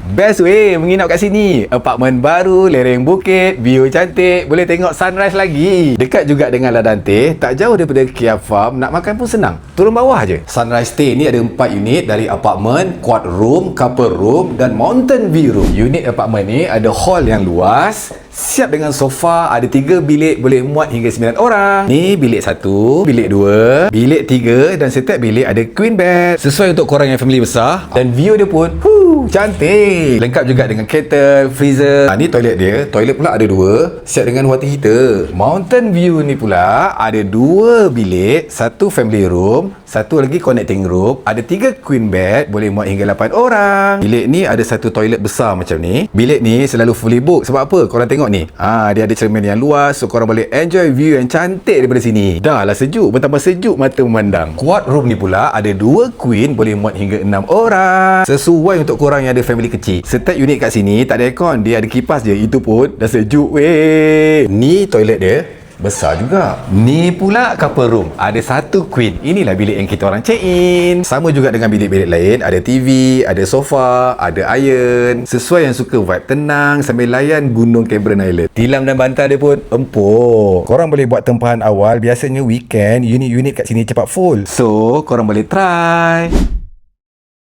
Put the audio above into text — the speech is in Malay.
Best way menginap kat sini. Apartmen baru, lereng bukit, view cantik, boleh tengok sunrise lagi. Dekat juga dengan Ladante, tak jauh daripada Kia Farm, nak makan pun senang. Turun bawah je. Sunrise Stay ni ada 4 unit dari apartmen, quad room, couple room dan mountain view room. Unit apartmen ni ada hall yang luas, siap dengan sofa, ada 3 bilik boleh muat hingga 9 orang. Ni bilik 1, bilik 2, bilik 3 dan setiap bilik ada queen bed. Sesuai untuk korang yang family besar. Dan view dia pun cantik. Lengkap juga dengan kettle, freezer. Ni toilet dia. Toilet pula ada 2, siap dengan water heater. Mountain view ni pula ada 2 bilik, 1 family room, 1 lagi connecting room, ada 3 queen bed boleh muat hingga 8 orang. Bilik ni ada 1 toilet besar macam ni. Bilik ni selalu fully book. Sebab apa? Korang tengok ni, dia ada cermin yang luas, so korang boleh enjoy view yang cantik daripada sini. Dah lah sejuk, bertambah sejuk mata memandang. Quad room ni pula ada 2 queen boleh muat hingga 6 orang. Sesuai untuk korang yang ada family kecil. Setiap unit kat sini tak ada aircon, dia ada kipas je. Itu pun dah sejuk weh. Ni toilet dia besar juga. Ni pula couple room, ada 1 queen. Inilah bilik yang kita orang check in. Sama juga dengan bilik-bilik lain, ada TV, ada sofa, ada iron. Sesuai yang suka vibe tenang sambil layan gunung Cameron Island. Tilam dan bantal dia pun empuk. Korang boleh buat tempahan awal. Biasanya weekend unit-unit kat sini cepat full, so korang boleh try.